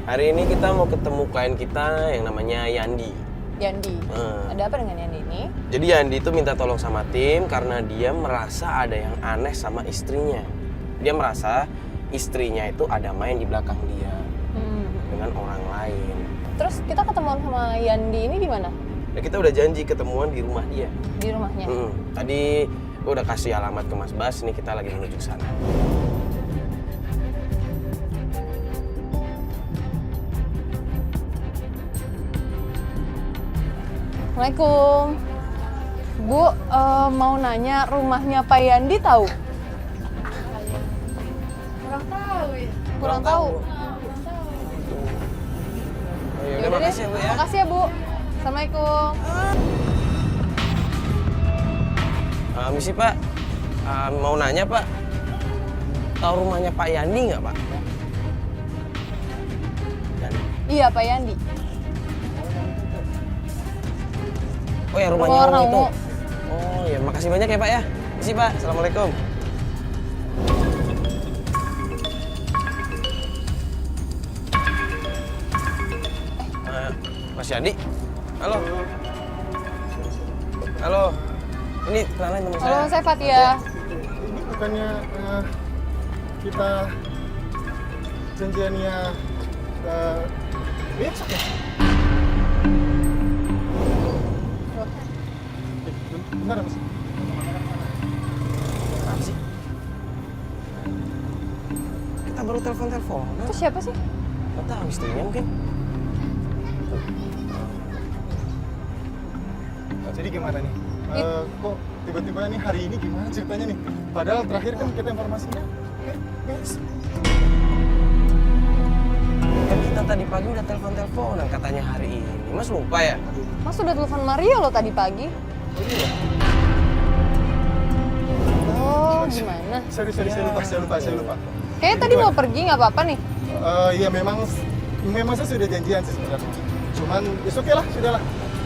Hari ini kita mau ketemu klien kita yang namanya Yandi. Yandi. Ada apa dengan Yandi ini? Jadi Yandi itu minta tolong sama tim karena dia merasa ada yang aneh sama istrinya. Dia merasa istrinya itu ada main di belakang dia dengan orang lain. Terus kita ketemuan sama Yandi ini di mana? Ya, kita udah janji ketemuan di rumah dia. Di rumahnya? Tadi gue udah kasih alamat ke Mas Bas, nih kita lagi menuju ke sana. Assalamualaikum. Bu, mau nanya rumahnya Pak Yandi tahu? Kurang tahu ya. Kurang tahu. Oh, ya, Yaudah makasih ya Bu ya. Makasih ya Bu. Assalamualaikum. Misi Pak, mau nanya Pak, tahu rumahnya Pak Yandi nggak Pak? Yandi. Iya Pak Yandi. Oh ya rumahnya Rumah orang itu. Ramo. Oh ya makasih banyak ya Pak ya. Misi Pak, assalamualaikum. Mas Yandi, halo. Halo. Ini kenalan teman saya. Halo, saya Fatia. Ini bukannya kita janjiannya besok ya? Benar Mas? Apa sih? Kita baru telepon. Itu siapa sih? Nggak tahu istrinya mungkin. Jadi gimana nih? Kok tiba-tiba nih hari ini gimana ceritanya nih? Padahal terakhir kan kita informasinya besok. Kan kita tadi pagi udah telepon-teleponan katanya hari ini. Mas lupa ya? Mas udah telepon Mario loh tadi pagi. Oh, gimana? Sorry, saya lupa. Kayaknya tadi mau pergi, nggak apa-apa nih. Iya memang saya sudah janjian sih sebenarnya. Cuman oke lah, sudahlah.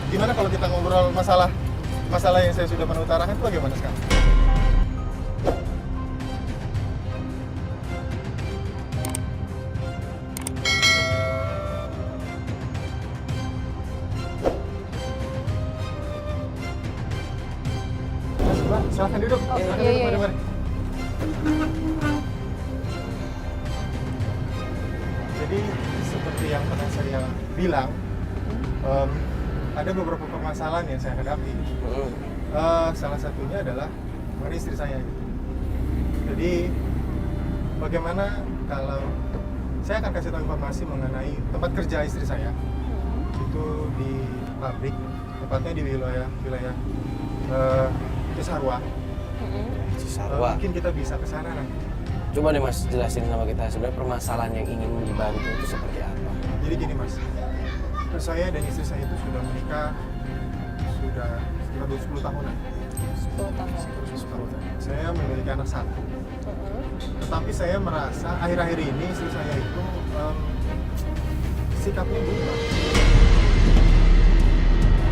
Gimana kalau kita ngobrol masalah yang saya sudah pernah utarakan itu bagaimana sekarang? Mbak, silahkan duduk. Silahkan iya, duduk, iya. mari. Jadi seperti yang pernah saya bilang, ada beberapa permasalahan yang saya hadapi. Salah satunya adalah mengenai istri saya. Jadi bagaimana kalau saya akan kasih tahu informasi mengenai tempat kerja istri saya itu di pabrik, tepatnya di wilayah Cisarua. Cisarua. Mungkin kita bisa ke sana nanti. Coba deh Mas jelasin sama kita sebenarnya permasalahan yang ingin dibantu itu seperti apa. Jadi gini Mas, saya dan istri saya itu sudah menikah sudah sekitar 10 tahunan. 10 tahun. 10 tahunan. Saya memiliki anak satu. Tetapi saya merasa akhir-akhir ini istri saya itu sikapnya berubah.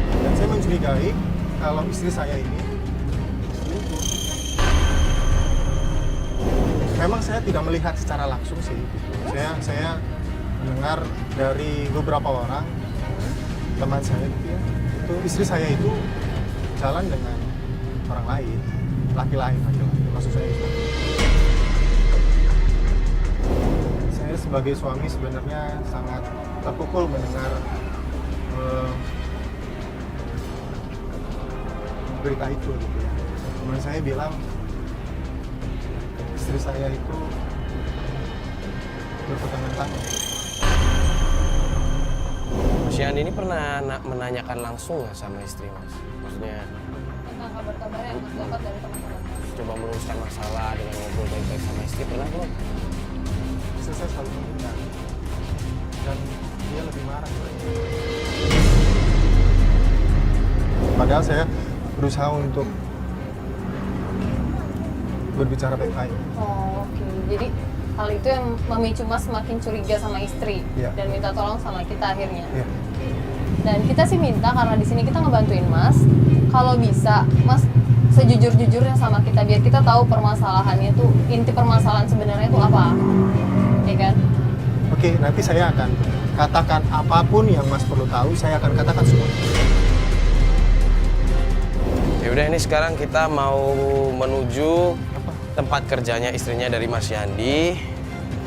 Dan saya mencurigai kalau istri saya ini selingkuh. Memang saya tidak melihat secara langsung sih. Saya mendengar dari beberapa orang teman saya gitu ya, itu istri saya itu jalan dengan orang lain, laki-laki, maksud saya itu. Saya sebagai suami sebenarnya sangat terpukul mendengar berita itu gitu ya. Teman saya bilang istri saya itu berpegangan tangan. Mas Yandi ini pernah menanyakan langsung nggak sama istri Mas? Maksudnya Tentang kabar-kabar yang Mas dapat dari teman-teman. coba meluruskan masalah dengan ngobrol baik-baik sama istri pernah belum? Istri saya selalu menghindar dan dia lebih marah. Padahal saya berusaha untuk berbicara baik-baik. Oh, oke. Jadi hal itu yang memicu Mas semakin curiga sama istri dan minta tolong sama kita akhirnya. Iya. Dan kita sih minta karena di sini kita ngebantuin Mas, kalau bisa Mas sejujur-jujurnya sama kita biar kita tahu permasalahannya tuh, inti permasalahan sebenarnya itu apa, ya kan? Oke, nanti saya akan Katakan apapun yang Mas perlu tahu, saya akan katakan semua. Ya udah, ini sekarang kita mau menuju Apa? tempat kerjanya istrinya dari Mas Yandi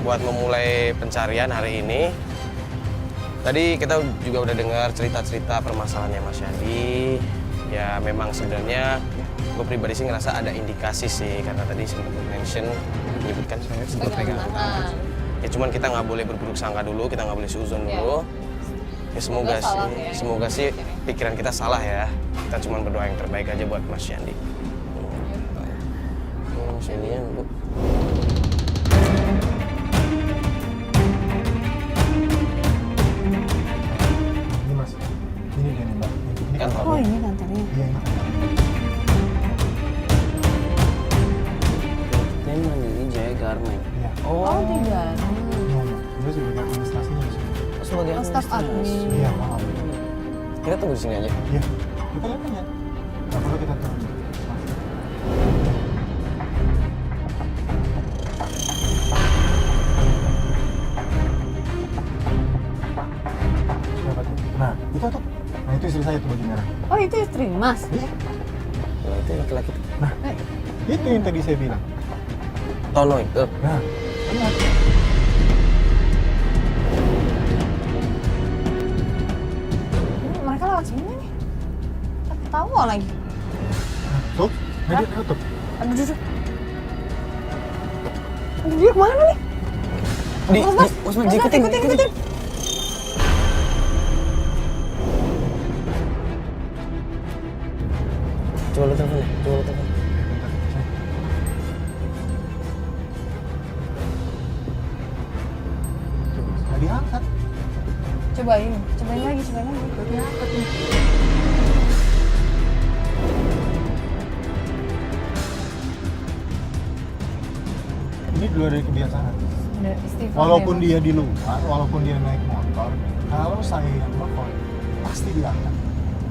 buat memulai pencarian hari ini. Tadi kita juga udah dengar cerita-cerita permasalahannya Mas Yandi. Ya memang sebenarnya gue pribadi sih ngerasa ada indikasi sih, karena tadi sempat mention menyebutkan saya sempat pegangan tangan. Ya cuman kita nggak boleh berburuk sangka dulu, kita nggak boleh suzon dulu. Ya semoga sih, salah ya. semoga sih pikiran kita salah ya. Kita cuma berdoa yang terbaik aja buat Mas Yandi. Sini ya, Bu. Ini Mas, ini dia nih Mbak. Ini Kantor. Oh ini kantornya. Iya, ini kantor. Ini Mandiri Jaya Garmen. Iya. Oh tidak. Iya, Mbak. Dia sebagai administrasinya di sini. Sebagai Oh, staff admin. Iya, maaf. Kita tunggu di sini aja. Iya. Kita lihat aja. Nggak perlu kita turun. Siapa tuh? Nah, itu tuh. Nah, itu istri saya tuh baju merah. Oh itu istri Mas. Iya. Nah, itu laki-laki tuh. Nah, itu yang tadi saya bilang. Tono itu. Nah, benar. Mereka lewat sini nih. Ketawa lagi. Tuh, nah dia tuh. Aduh duduk. Aduh dia kemana nih? Mas, ikutin. Coba lu telepon ya, Nggak diangkat. Cobain lagi. Nggak diangkat nih. Ini dulu dari kebiasaan. Udah istighfar. Walaupun ya, dia di luar, walaupun dia naik motor, kalau saya yang telepon, pasti diangkat.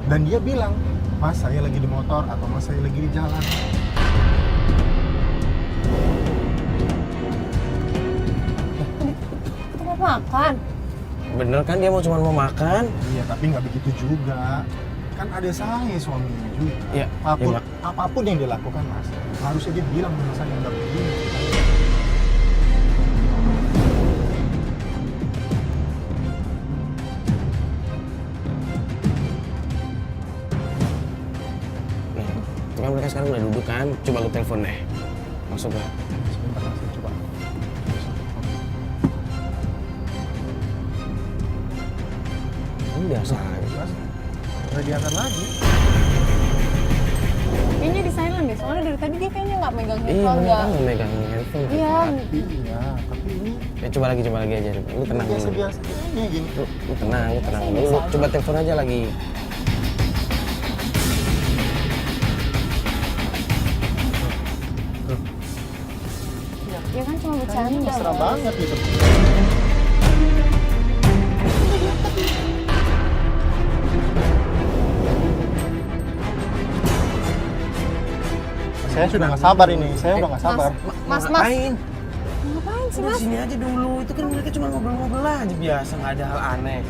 Dan dia bilang, Mas saya lagi di motor atau Mas saya lagi di jalan. Kita mau makan. Bener kan dia cuma mau makan? Iya, tapi nggak begitu juga. Kan ada saya suaminya juga. Iya, Apapun, iya, Mak. apapun yang dilakukan Mas, harusnya dia bilang sama saya nggak begini. Nih, itu kan mereka sekarang udah duduk kan. Coba lu telepon deh. Masuk lah. Sebentar Mas, saya coba. Ini biasa aja. Mas, udah diangkat lagi. Kayaknya di silent deh. Soalnya dari tadi dia kayaknya nggak megang Iya, handphone mereka nggak. nggak megang handphone. Iya. Iya, tapi ini Ya coba lagi aja. Lu tenang dulu. biasa-biasa ini gini. Lu tenang dulu. Coba telepon aja lagi. Ya kan cuma Kayaknya bercanda. mesra Mas. banget gitu. Saya sudah nggak sabar ini, saya udah nggak sabar. Mas. Ngapain? Ngapain sih Udah Mas? sini aja dulu. Itu kan mereka cuma ngobrol-ngobrol aja biasa, nggak ada hal aneh.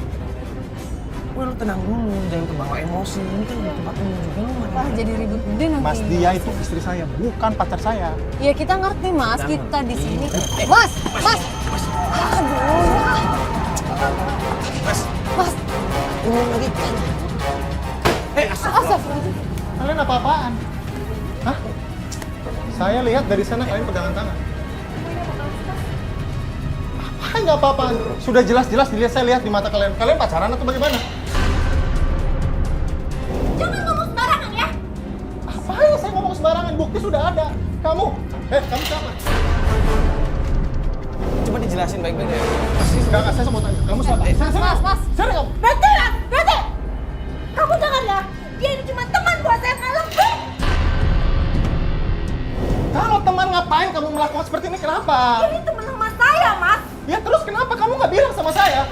Wah, lu tenang dulu, jangan kebawa emosi. Ini kan tempat umum juga, lu Wah mana? jadi ribut gede nanti. Mas dia itu istri saya, bukan pacar saya. Ya kita ngerti Mas, Jangan. kita di sini. Mas. Aduh. Mas. Ulang lagi. Astagfirullahaladzim. Kalian apa-apaan? Hah? Saya lihat dari sana kalian pegangan tangan. Apa nggak apa-apaan? Sudah jelas-jelas dilihat saya lihat di mata kalian. Kalian pacaran atau bagaimana? Jangan ngomong sembarangan ya. Apa ya saya ngomong sembarangan? Bukti sudah ada. Kamu kamu siapa? Coba dijelasin baik-baik deh. Enggak, saya mau tanya. Kamu siapa? Mas. Serius kamu? Berhenti lah, berhenti. Kamu dengar ya, dia ini cuma teman buat saya malam. Kalau teman ngapain kamu melakukan seperti ini? Kenapa? Ini teman sama saya, Mas. Ya terus kenapa kamu nggak bilang sama saya?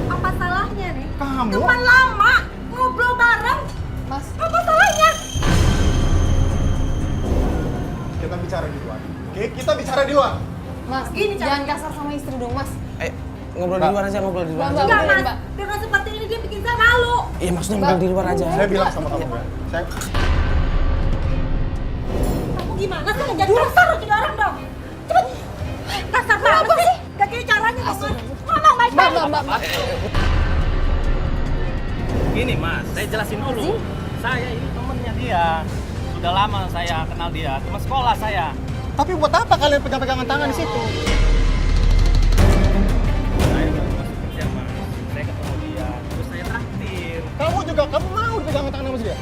Apa salahnya nih? Kamu? Teman lama, ngobrol bareng. Mas. Apa salahnya? Kita bicara di luar. Oke, kita bicara di luar. Mas, Gini, jangan caranya. kasar sama istri dong, Mas. Ayo, ngobrol di luar aja, ngobrol di luar Mbak, aja. Enggak, Mbak. Mas. Dengan seperti ini dia bikin saya malu. Iya, maksudnya ngobrol di luar aja. Saya bilang sama kamu ya. Kamu gimana sih? Jadi kasar jadi orang dong. Cepet. Kasar banget sih. Gak kayak caranya dong, Mas. Ngomong baik-baik. Mbak. Gini mas, saya jelasin dulu. Saya ini temennya dia. Sudah lama saya kenal dia, teman sekolah saya. Tapi buat apa kalian pegang-pegangan tangan di situ? Saya baru masuk kerja mas. Saya ketemu dia, terus saya traktir. Kamu mau dipegangan tangan sama dia?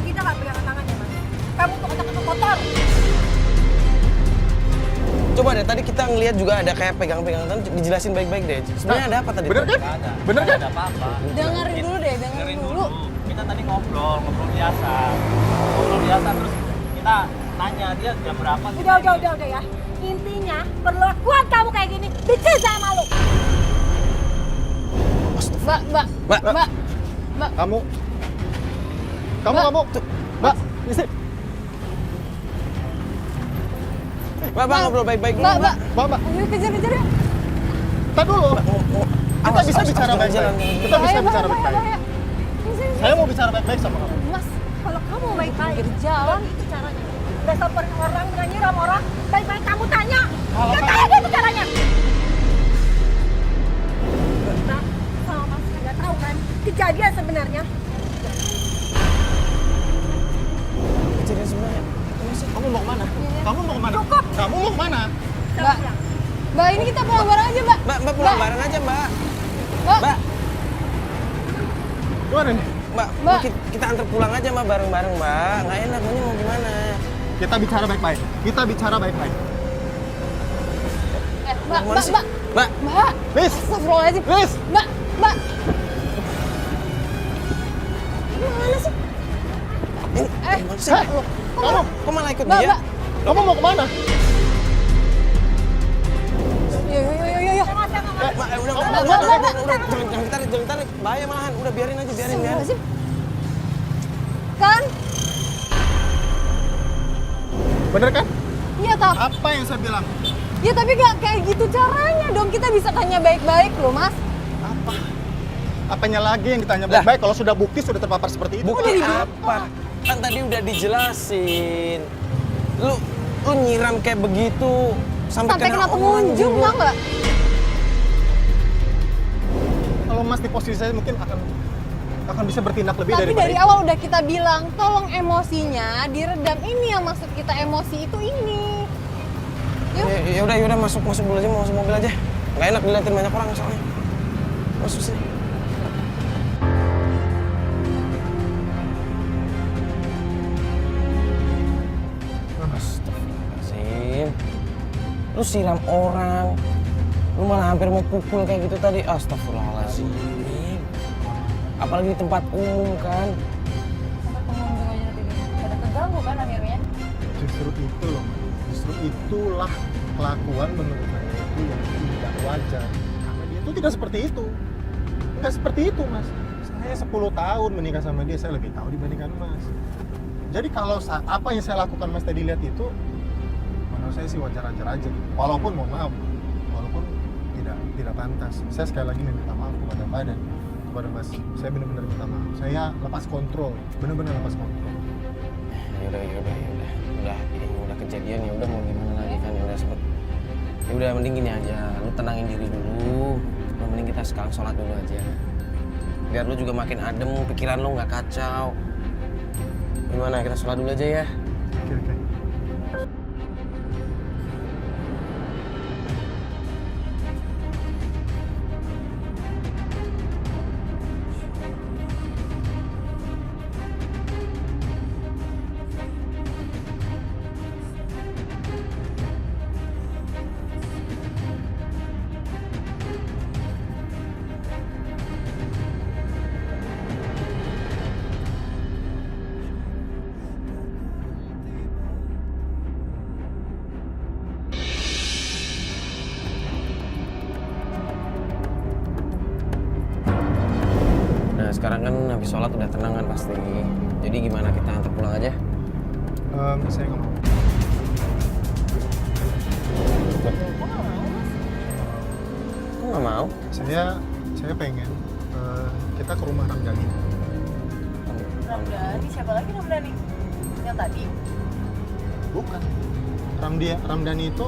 Kita gak pegangan tangannya, Mas. Kamu tuh kata-kata kotor. Coba deh, tadi kita ngeliat juga ada kayak pegang-pegangan tangan, dijelasin baik-baik deh. Sebenarnya ada apa tadi? Bener kan? Nggak ada. Bener Nggak kan? ada apa-apa. Dengerin dulu deh, dengerin dulu. Kita tadi ngobrol biasa. Ngobrol biasa terus kita nanya dia jam berapa. Udah ya. Intinya, perlakuan kamu kayak gini bikin saya malu. Mbak. Kamu, Mbak, isi. Mbak, ngobrol baik-baik dulu, Mbak. Mbak, Ayo kejar-kejar ya. kita dulu. Kita bisa bicara baik-baik. Kita bisa bicara baik-baik. Saya mau bicara baik-baik sama kamu. Mas, Kalau kamu baik-baik, Pinggir jalan. itu caranya. Udah samperin orang, udah nyiram orang, baik-baik kamu tanya. Kalau Gak kamu- kayak gitu caranya. Nah, sama Mas nggak tahu kan kejadian sebenarnya. Kejadian sebenarnya. Kamu mau kemana? Kamu mau kemana? Cukup. Kamu mau kemana? Saya Mbak. bilang, Mbak, ini kita pulang bareng aja, Mbak. Mbak pulang bareng aja, Mbak. Mbak. Mbak, Gimana nih? Mbak, kita antar pulang aja, Mbak, bareng-bareng, Mbak. Nggak enak, Mbaknya mau gimana? Kita bicara baik-baik. Kita bicara baik-baik. Mbak. Mana sih? Mbak, Please, Astagfirullahaladzim. please. Mbak. Gimana sih? ini gimana sih? Kamu, Kok malah ikut Mbak, dia? Mbak. kamu mau kemana? Yo. Mbak, udah, jangan ditarik, bahaya malahan. Udah biarin aja, biarin. Astagfirullahaladzim. Kan? Bener kan? Iya, tapi Apa yang saya bilang? ya tapi gak kayak gitu caranya dong. Kita bisa tanya baik-baik loh, Mas. Apa? Apanya lagi yang ditanya Lah. baik-baik kalau sudah bukti sudah terpapar seperti itu? Bukti apa? Kan tadi udah dijelasin. Lu nyiram kayak begitu sampai Kena orang pengunjung, juga. tau nggak? Kalau Mas di posisi saya mungkin akan bisa bertindak lebih Tapi daripada dari itu. awal udah kita bilang, tolong emosinya diredam. Ini yang maksud kita emosi itu ini. Yuk. Ya udah masuk dulu aja, masuk mobil aja. Nggak enak diliatin banyak orang soalnya. Masuk sih. Astagfirullahaladzim. Lu siram orang. Lu malah hampir mau pukul kayak gitu tadi. Astagfirullahaladzim. Apalagi di tempat umum kan. Sampai pengunjung aja nanti pada keganggu kan akhirnya. Justru itu loh. Justru itulah kelakuan menurut saya itu yang tidak wajar. Karena dia itu tidak seperti itu. Nggak seperti itu, Mas. Saya 10 tahun menikah sama dia, saya lebih tahu dibandingkan Mas. Jadi kalau apa yang saya lakukan Mas tadi lihat itu, menurut saya sih wajar-wajar aja. Walaupun mohon maaf, walaupun tidak pantas. Saya sekali lagi meminta maaf kepada badan, kepada Mas. Saya benar-benar minta maaf. Saya lepas kontrol, benar-benar lepas kontrol. Ya udah ini udah kejadian, ya udah mau gimana lagi kan, ya udah sempet. Ya udah mending gini aja, lu tenangin diri dulu. Mending kita sekarang sholat dulu aja. Biar lu juga makin adem, pikiran lu nggak kacau. Gimana, kita sholat dulu aja ya? Oke. Nah sekarang kan habis sholat udah tenang kan pasti. Jadi gimana, kita antar pulang aja? Saya nggak mau. nggak mau? Saya pengen kita ke rumah Ramdhani. Ramdhani, siapa lagi Ramdhani? Yang tadi? Bukan. Ramdhani itu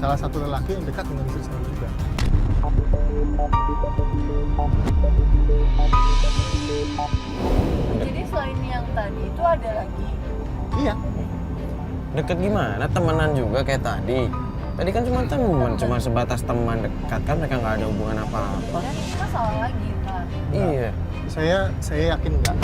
salah satu lelaki yang dekat dengan istri saya juga. Jadi selain yang tadi itu ada lagi? Iya. Deket gimana? Temenan juga kayak tadi. Tadi kan cuma teman, cuma sebatas teman dekat kan mereka nggak ada hubungan apa-apa. Dan ini masalah lagi, Pak. Iya. Saya yakin enggak.